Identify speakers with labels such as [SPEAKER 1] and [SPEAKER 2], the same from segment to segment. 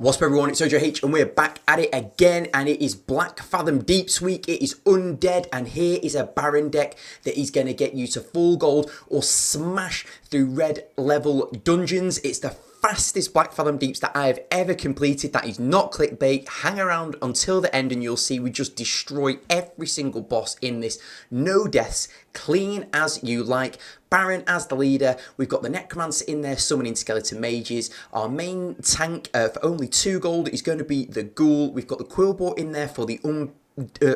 [SPEAKER 1] What's up everyone, it's Ojh&x and we're back at it again, and it is Blackfathom Deeps week. It is Undead, and here is a Baron deck that is going to get you to full gold or smash through red level dungeons. It's the fastest Blackfathom Deeps that I have ever completed. That is not clickbait. Hang around until the end and you'll see we just destroy every single boss in this. No deaths, clean as you like. Baron as the leader. We've got the Necromancer in there summoning skeleton mages. Our main tank for only 2 gold is going to be the Ghoul. We've got the Quillbot in there for the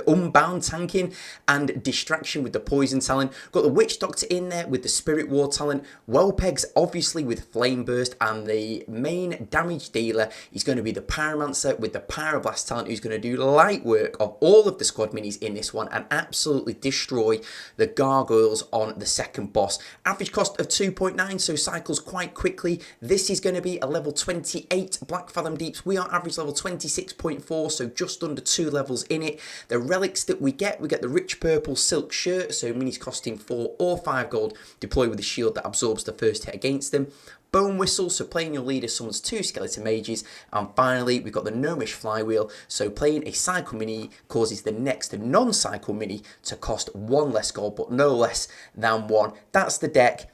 [SPEAKER 1] unbound tanking and distraction with the poison talent. Got the Witch Doctor in there with the Spirit War talent. Ojh&x obviously with Flame Burst, and the main damage dealer is going to be the Pyromancer with the Pyroblast talent, who's going to do light work of all of the squad minis in this one and absolutely destroy the gargoyles on the second boss. Average cost of 2.9, so cycles quite quickly. This is going to be a level 28 Blackfathom Deeps. We are average level 26.4, so just under 2 levels in it. The relics that we get the rich purple silk shirt, so minis costing 4 or 5 gold, deploy with a shield that absorbs the first hit against them. Bone Whistle, so playing your leader summons 2 skeleton mages. And finally, we've got the Gnomish Flywheel, so playing a cycle mini causes the next non-cycle mini to cost 1 less gold, but no less than 1. That's the deck.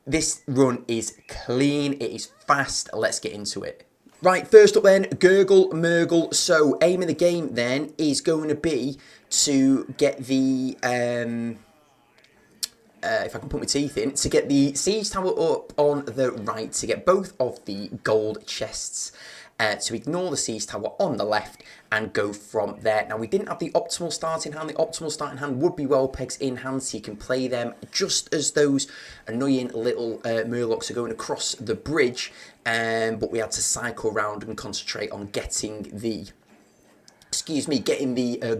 [SPEAKER 1] This run is clean, it is fast. Let's get into it. Right, first up then, Gurgle Murgle. So aim of the game then is going to be to get the, if I can put my teeth in, to get the siege tower up on the right, to get both of the gold chests, to ignore the siege tower on the left and go from there. Now, we didn't have the optimal starting hand. The optimal starting hand would be Ojh&x in hand, so you can play them just as those annoying little Murlocs are going across the bridge, but we had to cycle around and concentrate on getting the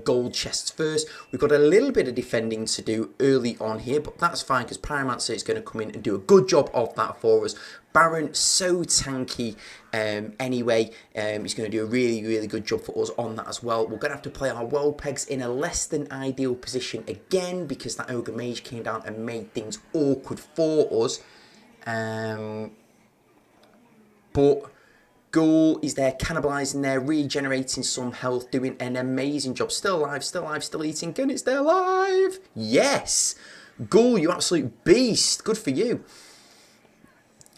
[SPEAKER 1] gold chests first. We've got a little bit of defending to do early on here, but that's fine because Pyromancer is going to come in and do a good job of that for us. Baron, so tanky anyway. He's going to do a really good job for us on that as well. We're going to have to play our Ojh&x in a less than ideal position again because that Ogre Mage came down and made things awkward for us. But Ghoul is there, cannibalising there, regenerating some health, doing an amazing job. Still alive, still eating. And it's there alive. Yes. Ghoul, you absolute beast. Good for you.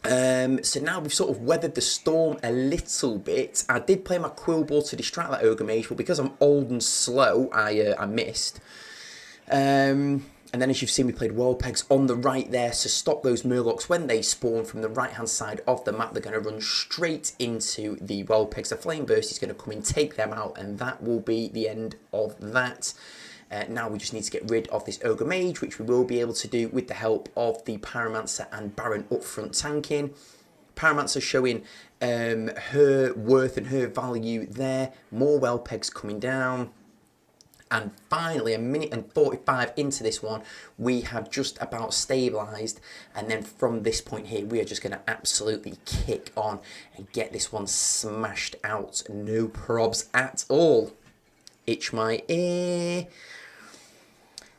[SPEAKER 1] So now we've sort of weathered the storm a little bit. I did play my Quillbot to distract that Ogre Mage, but because I'm old and slow, I missed. And then as you've seen, we played Ojh&x on the right there to stop those Murlocs when they spawn from the right-hand side of the map. They're going to run straight into the Ojh&x. The Flame Burst is going to come and take them out, and that will be the end of that. Now we just need to get rid of this Ogre Mage, which we will be able to do with the help of the Pyromancer and Baron up front tanking. Pyromancer showing her worth and her value there. More Ojh&x coming down. And finally, 1 minute and 45 into this one, we have just about stabilised. And then from this point here, we are just going to absolutely kick on and get this one smashed out. No probs at all. Itch my ear.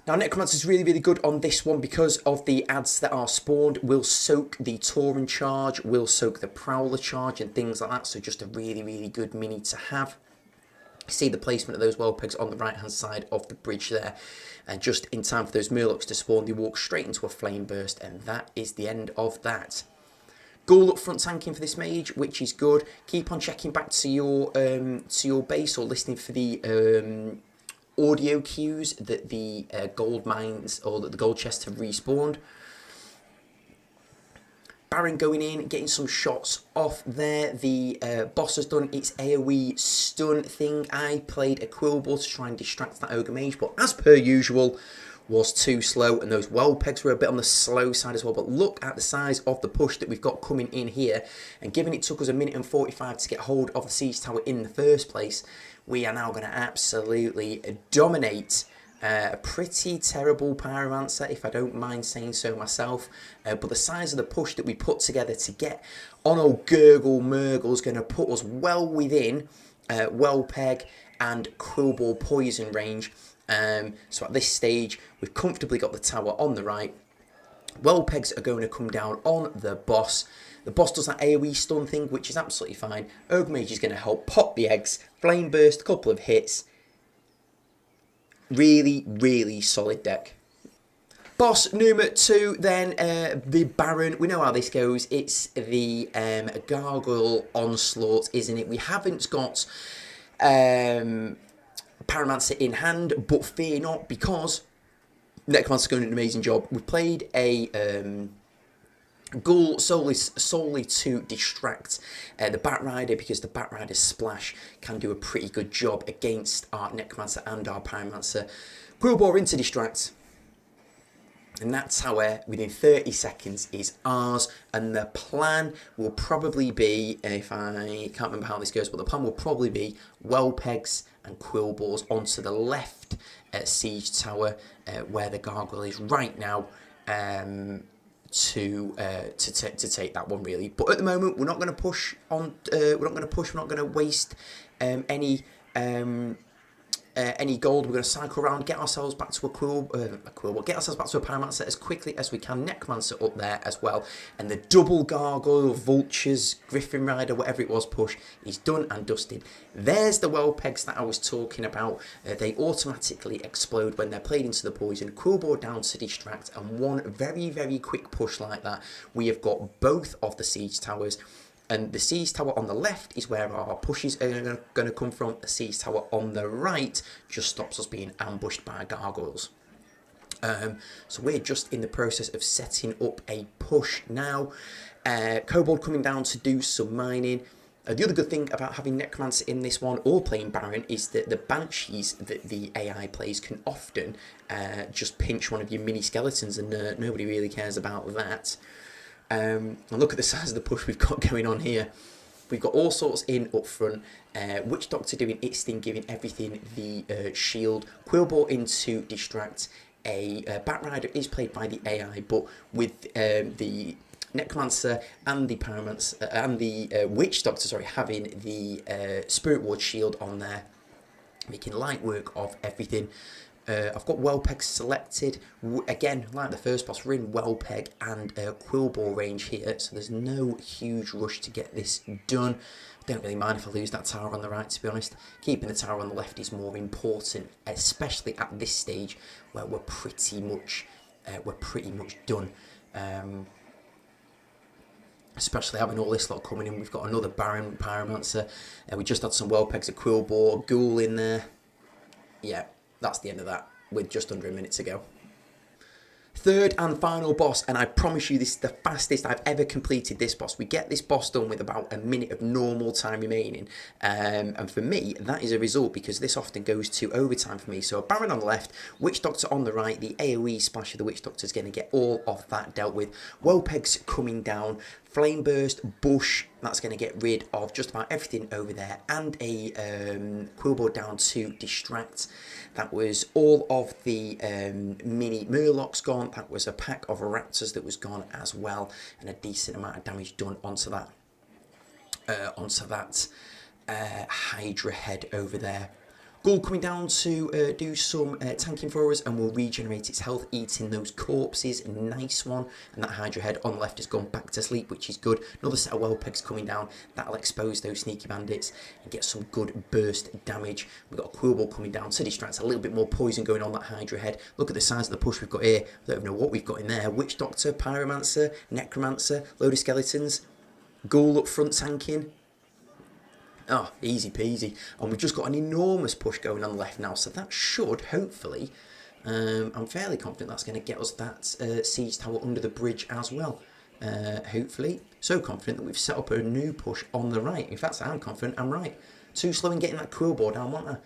[SPEAKER 1] Now, Necromancer is really good on this one because of the ads that are spawned. Will soak the Tauren charge, will soak the Prowler charge and things like that. So just a really good mini to have. See the placement of those Ojh&x on the right hand side of the bridge there, and just in time for those Murlocs to spawn, they walk straight into a Flame Burst, and that is the end of that. Ghoul up front tanking for this mage, which is good. Keep on checking back to your base or listening for the audio cues that the gold mines or that the gold chests have respawned. Baron going in, getting some shots off there. The boss has done its AoE stun thing. I played a Quillbot to try and distract that Ogre Mage, but as per usual, was too slow, and those Ojh&x were a bit on the slow side as well. But look at the size of the push that we've got coming in here, and given it took us 1 minute and 45 to get hold of the siege tower in the first place, we are now going to absolutely dominate a pretty terrible Pyromancer, if I don't mind saying so myself. But the size of the push that we put together to get on old Gurgle Murgle is going to put us well within Ojh&x and Quillbot poison range. So at this stage, we've comfortably got the tower on the right. Ojh&x are going to come down on the boss. The boss does that AoE stun thing, which is absolutely fine. Ogre Mage is going to help pop the eggs. Flame Burst, a couple of hits. Really, really solid deck. Boss number 2, then, the Baron. We know how this goes. It's the Gargoyle Onslaught, isn't it? We haven't got Pyromancer in hand, but fear not, because Necromancer's doing an amazing job. We've played a Ghoul solely to distract the Batrider, because the Batrider's splash can do a pretty good job against our Necromancer and our Pyromancer. Quillbore into distract. And that tower, within 30 seconds, is ours. And the plan will probably be, if I can't remember how this goes, but the plan will probably be Ojh&x and Quillbores onto the left siege tower, where the Gargoyle is right now, to take that one, really. But at the moment, we're not going to push on. We're not going to waste any gold. We're going to cycle around, get ourselves back to get ourselves back to a Pyromancer as quickly as we can. Necromancer up there as well, and the double Gargoyle, Vultures, Griffin Rider, whatever it was, push is done and dusted. There's the Ojh&x that I was talking about. They automatically explode when they're played into the poison. Quillbore down to distract, and one very, very quick push like that. We have got both of the siege towers. And the siege tower on the left is where our pushes are going to come from. The siege tower on the right just stops us being ambushed by gargoyles. So we're just in the process of setting up a push now. Kobold coming down to do some mining. The other good thing about having Necromancer in this one, or playing Baron, is that the Banshees that the AI plays can often just pinch one of your mini skeletons, and nobody really cares about that. And look at the size of the push we've got going on here. We've got all sorts in up front. Witch Doctor doing its thing, giving everything the shield. Quillbore in to distract. A Batrider is played by the AI, but with the Necromancer and the Pyromancer and the Witch Doctor, sorry, having the Spirit Ward shield on there, making light work of everything. I've got Ojh&x selected. Again, like the first boss, we're in Ojh&x and Quillbore range here, so there's no huge rush to get this done. Don't really mind if I lose that tower on the right, to be honest. Keeping the tower on the left is more important, especially at this stage where we're pretty much done. Especially having all this lot coming in. We've got another Baron Pyromancer. We just had some Ojh&x, a Quillbore, Ghoul in there. Yeah. That's the end of that, with just under a minute to go. Third and final boss, and I promise you this is the fastest I've ever completed this boss. We get this boss done with about a minute of normal time remaining, and for me that is a result because this often goes to overtime for me. So a Baron on the left, Witch Doctor on the right. The AoE splash of the Witch Doctor is going to get all of that dealt with. Ojh&x coming down, Flame Burst, Bush, that's going to get rid of just about everything over there, and a Quillbore down to distract. That was all of the mini Murlocs gone. That was a pack of Raptors that was gone as well, and a decent amount of damage done onto that Hydra head over there. Ghoul coming down to do some tanking for us, and will regenerate its health, eating those corpses. Nice one. And that Hydra head on the left has gone back to sleep, which is good. Another set of Ojh&x coming down. That'll expose those sneaky bandits and get some good burst damage. We've got a Quillbore coming down to distract. A little bit more poison going on that Hydra head. Look at the size of the push we've got here. I don't even know what we've got in there. Witch Doctor, Pyromancer, Necromancer, load of skeletons. Ghoul up front tanking. Oh, easy peasy. And we've just got an enormous push going on the left now, so that should, hopefully, I'm fairly confident that's going to get us that siege tower under the bridge as well. Hopefully. So confident that we've set up a new push on the right. In fact, I'm confident I'm right. Too slow in getting that Quillbore down, wasn't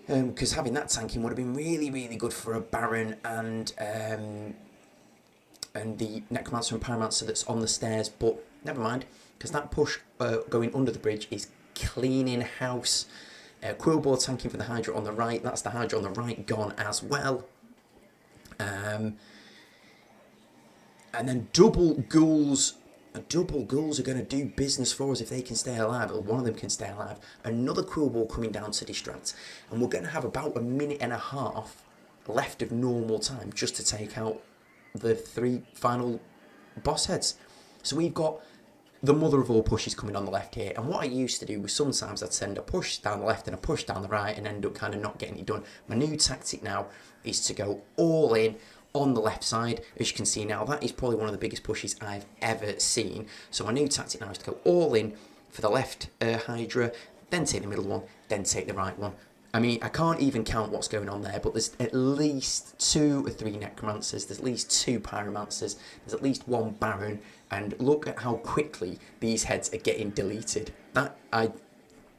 [SPEAKER 1] I? Because having that tanking would have been really, really good for a Baron and the Necromancer and Pyromancer that's on the stairs, but never mind, because that push going under the bridge is cleaning house. Quillbore tanking for the Hydra on the right. That's the Hydra on the right gone as well. And then double ghouls. Double ghouls are going to do business for us if they can stay alive, or one of them can stay alive. Another Quillbore coming down to distract, and we're going to have about a minute and a half left of normal time just to take out the 3 final boss heads. So we've got the mother of all pushes coming on the left here. And what I used to do was sometimes I'd send a push down the left and a push down the right and end up kind of not getting it done. My new tactic now is to go all in on the left side. As you can see now, that is probably one of the biggest pushes I've ever seen. So my new tactic now is to go all in for the left Hydra, then take the middle one, then take the right one. I mean, I can't even count what's going on there, but there's at least 2 or 3 Necromancers, there's at least 2 Pyromancers, there's at least 1 Baron, and look at how quickly these heads are getting deleted.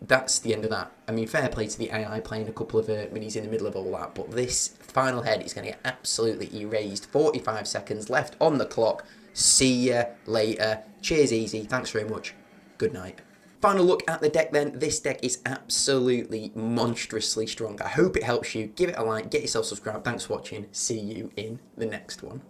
[SPEAKER 1] That's the end of that. I mean, fair play to the AI playing a couple of minis in the middle of all that, but this final head is going to get absolutely erased. 45 seconds left on the clock. See ya later. Cheers, easy. Thanks very much. Good night. Final look at the deck then. This deck is absolutely monstrously strong. I hope it helps you. Give it a like, get yourself subscribed. Thanks for watching. See you in the next one.